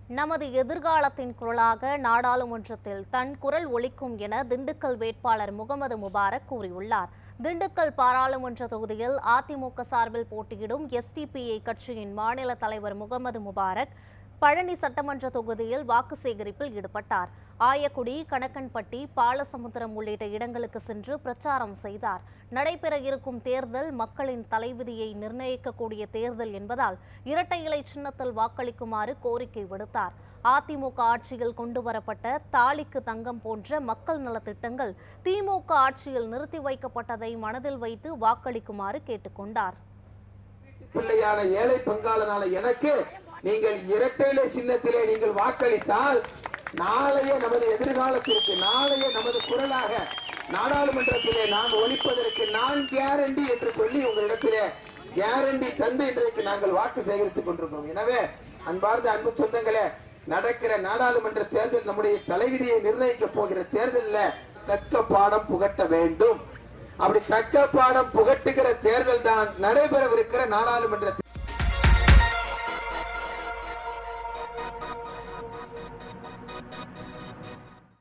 நமது எதிர்காலத்தின் குரலாக நாடாளுமன்றத்தில் தன் குரல் ஒலிக்கும் என திண்டுக்கல் வேட்பாளர் முகமது முபாரக் கூறியுள்ளார். திண்டுக்கல் பாராளுமன்ற தொகுதியில் அதிமுக சார்பில் போட்டியிடும் எஸ்டிபிஐ கட்சியின் மாநில தலைவர் முகமது முபாரக் பழனி சட்டமன்ற தொகுதியில் வாக்கு சேகரிப்பில் ஈடுபட்டார். ஆயக்குடி, கணக்கன்பட்டி, பாலசமுத்திரம் உள்ளிட்ட இடங்களுக்கு சென்று பிரச்சாரம் செய்தார். நடைபெற இருக்கும் தேர்தல் மக்களின் தலைவிதியை நிர்ணயிக்கக்கூடிய தேர்தல் என்பதால் இரட்டை இலை சின்னத்தில் வாக்களிக்குமாறு கோரிக்கை விடுத்தார். அதிமுக ஆட்சியில் கொண்டுவரப்பட்ட தாலிக்கு தங்கம் போன்ற மக்கள் நலத்திட்டங்கள் திமுக ஆட்சியில் நிறுத்தி வைக்கப்பட்டதை மனதில் வைத்து வாக்களிக்குமாறு கேட்டுக்கொண்டார். பிள்ளையான ஏழை பங்காளனான எனக்கு நீங்கள் இரட்டை இலை சின்னத்திலே நீங்கள் வாக்களித்தால் நாளைய நமது எதிர்காலத்திற்கு, நாளைய நமது குரலாக நாடாளுமன்றத்திலே நான் ஒலிப்பதற்கு நான் கேரண்டி என்று சொல்லி உங்களிடத்திலே கேரண்டி தந்து இன்றைக்கு நாங்கள் வாக்கு சேகரித்துக் கொண்டிருக்கிறோம். எனவே அன்பார்ந்த அன்பு சொந்தங்களே, நடக்கிற நாடாளுமன்ற தேர்தல் நம்முடைய தலைவிதியை நிர்ணயிக்க போகிற தேர்தலில் தக்க பாடம் புகட்ட வேண்டும். அப்படி தக்க பாடம் புகட்டுகிற தேர்தல் தான் நடைபெறவிருக்கிற நாடாளுமன்ற